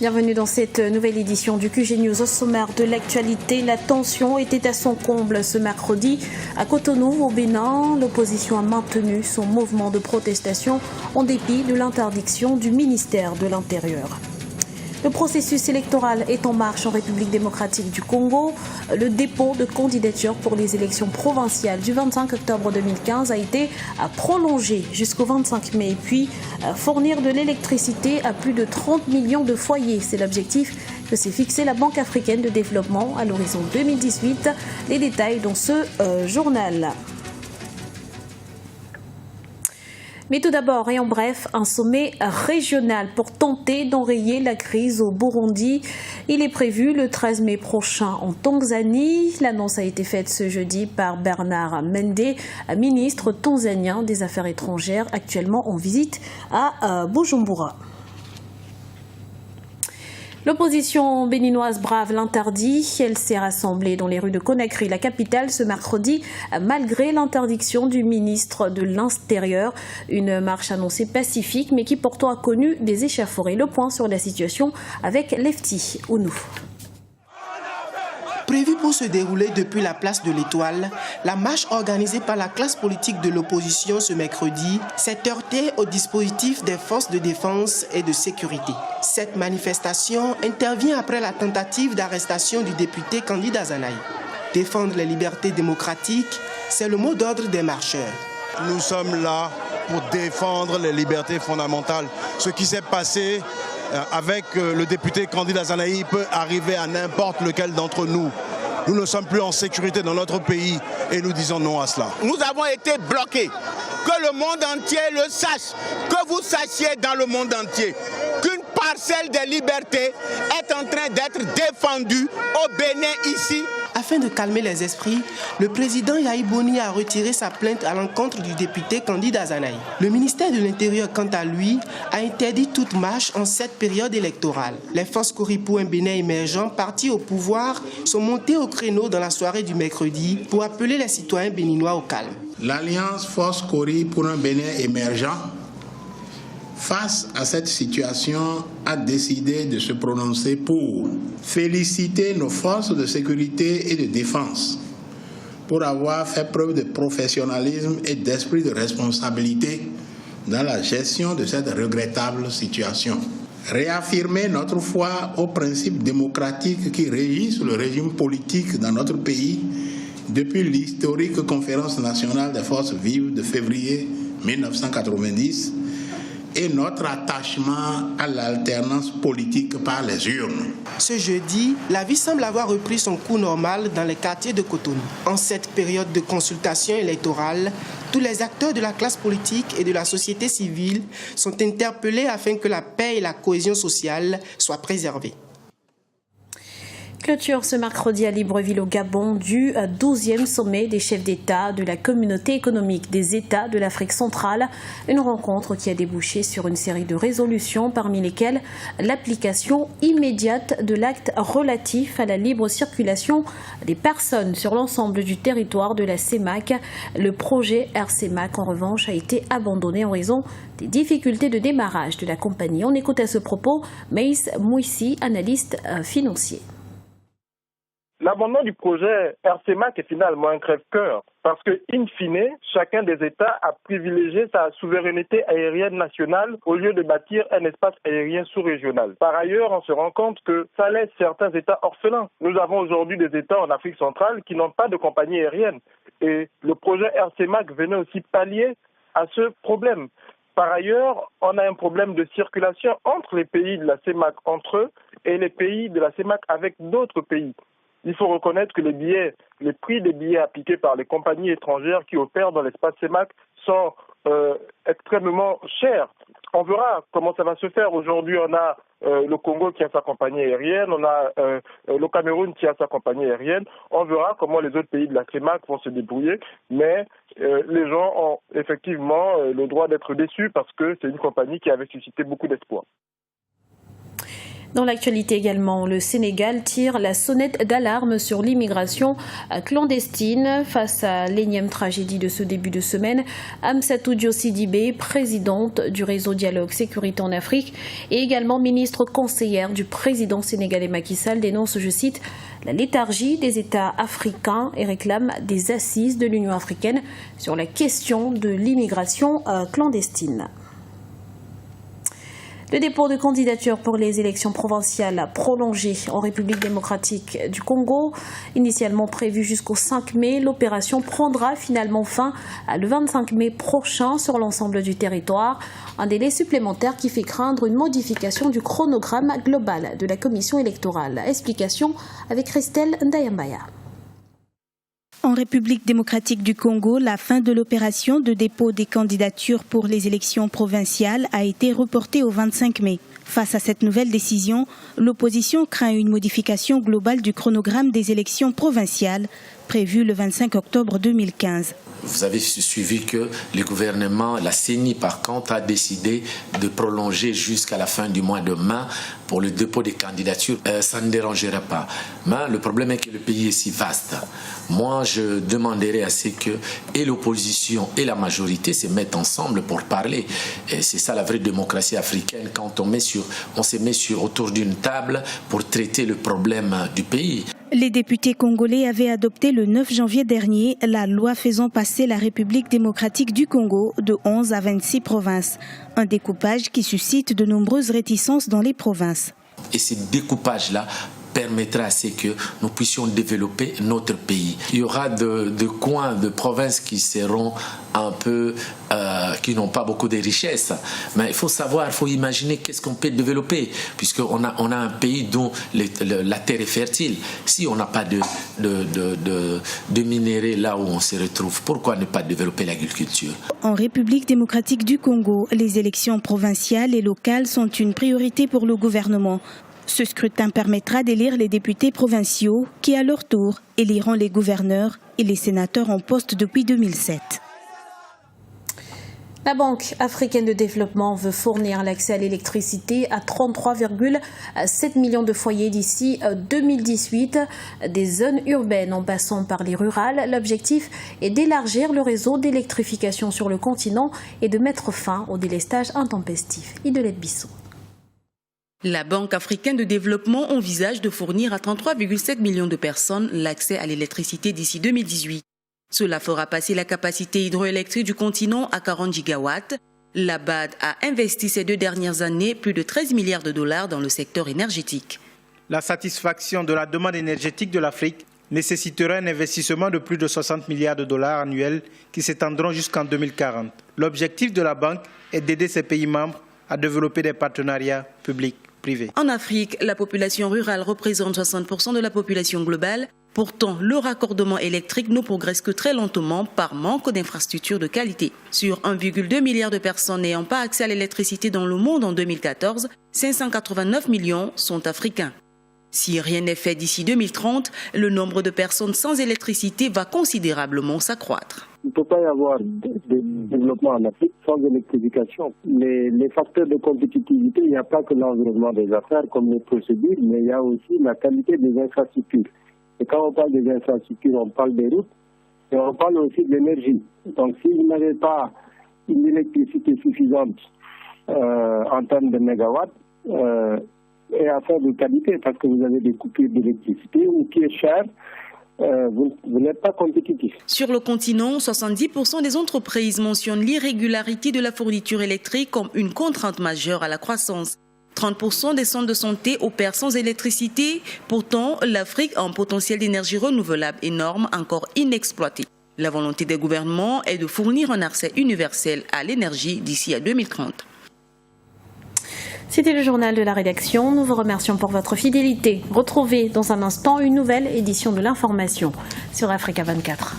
Bienvenue dans cette nouvelle édition du QG News. Au sommaire de l'actualité, la tension était à son comble ce mercredi à Cotonou, au Bénin. L'opposition a maintenu son mouvement de protestation en dépit de l'interdiction du ministère de l'Intérieur. Le processus électoral est en marche en République démocratique du Congo. Le dépôt de candidature pour les élections provinciales du 25 octobre 2015 a été prolongé jusqu'au 25 mai. Puis fournir de l'électricité à plus de 30 millions de foyers. C'est l'objectif que s'est fixé la Banque africaine de développement à l'horizon 2018. Les détails dans ce journal. Mais tout d'abord et en bref, un sommet régional pour tenter d'enrayer la crise au Burundi. Il est prévu le 13 mai prochain en Tanzanie. L'annonce a été faite ce jeudi par Bernard Mende, ministre tanzanien des Affaires étrangères, actuellement en visite à Bujumbura. L'opposition béninoise brave l'interdit. Elle s'est rassemblée dans les rues de Conakry, la capitale, ce mercredi, malgré l'interdiction du ministre de l'Intérieur. Une marche annoncée pacifique, mais qui pourtant a connu des échauffourées. Le point sur la situation avec Lefty Ounou. Prévue pour se dérouler depuis la place de l'Étoile, la marche organisée par la classe politique de l'opposition ce mercredi s'est heurtée au dispositif des forces de défense et de sécurité. Cette manifestation intervient après la tentative d'arrestation du député Kandi Dazanaï. Défendre les libertés démocratiques, c'est le mot d'ordre des marcheurs. Nous sommes là pour défendre les libertés fondamentales. Ce qui s'est passé avec le député Kandi Dazanaï peut arriver à n'importe lequel d'entre nous. Nous ne sommes plus en sécurité dans notre pays et nous disons non à cela. Nous avons été bloqués. Que le monde entier le sache. Que vous sachiez dans le monde entier qu'une parcelle des libertés est en train d'être défendue au Bénin ici. Afin de calmer les esprits, le président Yahi Boni a retiré sa plainte à l'encontre du député Kandi Dazanaï. Le ministère de l'Intérieur, quant à lui, a interdit toute marche en cette période électorale. Les forces Cori pour un Bénin émergent, partis au pouvoir, sont montées au créneau dans la soirée du mercredi pour appeler les citoyens béninois au calme. L'Alliance Force Cori pour un Bénin émergent, face à cette situation, a décidé de se prononcer pour féliciter nos forces de sécurité et de défense pour avoir fait preuve de professionnalisme et d'esprit de responsabilité dans la gestion de cette regrettable situation. Réaffirmer notre foi aux principes démocratiques qui régissent le régime politique dans notre pays depuis l'historique conférence nationale des forces vives de février 1990 et notre attachement à l'alternance politique par les urnes. Ce jeudi, la vie semble avoir repris son cours normal dans les quartiers de Cotonou. En cette période de consultation électorale, tous les acteurs de la classe politique et de la société civile sont interpellés afin que la paix et la cohésion sociale soient préservées. Clôture ce mercredi à Libreville au Gabon du 12e sommet des chefs d'État de la communauté économique des États de l'Afrique centrale. Une rencontre qui a débouché sur une série de résolutions parmi lesquelles l'application immédiate de l'acte relatif à la libre circulation des personnes sur l'ensemble du territoire de la CEMAC. Le projet RCEMAC en revanche a été abandonné en raison des difficultés de démarrage de la compagnie. On écoute à ce propos Maïs Mouissi, analyste financier. L'abandon du projet RCEMAC est finalement un crève-cœur parce que, in fine, chacun des États a privilégié sa souveraineté aérienne nationale au lieu de bâtir un espace aérien sous-régional. Par ailleurs, on se rend compte que ça laisse certains États orphelins. Nous avons aujourd'hui des États en Afrique centrale qui n'ont pas de compagnie aérienne. Et le projet RCEMAC venait aussi pallier à ce problème. Par ailleurs, on a un problème de circulation entre les pays de la CEMAC entre eux et les pays de la CEMAC avec d'autres pays. Il faut reconnaître que les prix des billets appliqués par les compagnies étrangères qui opèrent dans l'espace CEMAC sont extrêmement chers. On verra comment ça va se faire. Aujourd'hui, on a le Congo qui a sa compagnie aérienne, on a le Cameroun qui a sa compagnie aérienne. On verra comment les autres pays de la CEMAC vont se débrouiller. Mais les gens ont effectivement le droit d'être déçus parce que c'est une compagnie qui avait suscité beaucoup d'espoir. Dans l'actualité également, le Sénégal tire la sonnette d'alarme sur l'immigration clandestine. Face à l'énième tragédie de ce début de semaine, Amsatou Dio Sidibé, présidente du réseau Dialogue Sécurité en Afrique et également ministre conseillère du président sénégalais Macky Sall, dénonce, je cite, la léthargie des États africains et réclame des assises de l'Union africaine sur la question de l'immigration clandestine. Le dépôt de candidature pour les élections provinciales prolongées en République démocratique du Congo, initialement prévu jusqu'au 5 mai, l'opération prendra finalement fin le 25 mai prochain sur l'ensemble du territoire. Un délai supplémentaire qui fait craindre une modification du chronogramme global de la commission électorale. Explication avec Christelle Ndayambaya. En République démocratique du Congo, la fin de l'opération de dépôt des candidatures pour les élections provinciales a été reportée au 25 mai. Face à cette nouvelle décision, l'opposition craint une modification globale du chronogramme des élections provinciales prévues le 25 octobre 2015. Vous avez suivi que le gouvernement, la CENI par contre, a décidé de prolonger jusqu'à la fin du mois de mai pour le dépôt des candidatures. Ça ne dérangera pas. Mais le problème est que le pays est si vaste. Moi, je demanderais à ce que et l'opposition et la majorité se mettent ensemble pour parler. Et c'est ça la vraie démocratie africaine, quand on se met autour d'une table pour traiter le problème du pays. Les députés congolais avaient adopté le 9 janvier dernier la loi faisant passer la République démocratique du Congo de 11 à 26 provinces. Un découpage qui suscite de nombreuses réticences dans les provinces. Et ce découpage-là permettra à ce que nous puissions développer notre pays. Il y aura de coins, de provinces qui seront un peu, qui n'ont pas beaucoup de richesses. Mais il faut savoir, il faut imaginer qu'est-ce qu'on peut développer, puisqu'on a un pays dont la terre est fertile. Si on n'a pas de minéraux là où on se retrouve, pourquoi ne pas développer l'agriculture? En République démocratique du Congo, les élections provinciales et locales sont une priorité pour le gouvernement. Ce scrutin permettra d'élire les députés provinciaux qui, à leur tour, éliront les gouverneurs et les sénateurs en poste depuis 2007. La Banque africaine de développement veut fournir l'accès à l'électricité à 33,7 millions de foyers d'ici 2018, des zones urbaines en passant par les rurales. L'objectif est d'élargir le réseau d'électrification sur le continent et de mettre fin au délestage intempestif. Idelette Bissot. La Banque africaine de développement envisage de fournir à 33,7 millions de personnes l'accès à l'électricité d'ici 2018. Cela fera passer la capacité hydroélectrique du continent à 40 gigawatts. La BAD a investi ces 2 dernières années plus de 13 milliards de dollars dans le secteur énergétique. La satisfaction de la demande énergétique de l'Afrique nécessitera un investissement de plus de 60 milliards de dollars annuels qui s'étendront jusqu'en 2040. L'objectif de la Banque est d'aider ces pays membres à développer des partenariats publics. Privé. En Afrique, la population rurale représente 60% de la population globale. Pourtant, le raccordement électrique ne progresse que très lentement par manque d'infrastructures de qualité. Sur 1,2 milliard de personnes n'ayant pas accès à l'électricité dans le monde en 2014, 589 millions sont africains. Si rien n'est fait d'ici 2030, le nombre de personnes sans électricité va considérablement s'accroître. Il ne peut pas y avoir de développement en Afrique sans électrification. Les facteurs de compétitivité, il n'y a pas que l'environnement des affaires comme les procédures, mais il y a aussi la qualité des infrastructures. Et quand on parle des infrastructures, on parle des routes et on parle aussi de l'énergie. Donc si vous n'avez pas une électricité suffisante en termes de mégawatts, et à faire de qualité, parce que vous avez des coupures d'électricité ou qui est cher, vous n'êtes pas compétitif. Sur le continent, 70% des entreprises mentionnent l'irrégularité de la fourniture électrique comme une contrainte majeure à la croissance. 30% des centres de santé opèrent sans électricité. Pourtant, l'Afrique a un potentiel d'énergie renouvelable énorme, encore inexploité. La volonté des gouvernements est de fournir un accès universel à l'énergie d'ici à 2030. C'était le journal de la rédaction. Nous vous remercions pour votre fidélité. Retrouvez dans un instant une nouvelle édition de l'information sur Africa 24.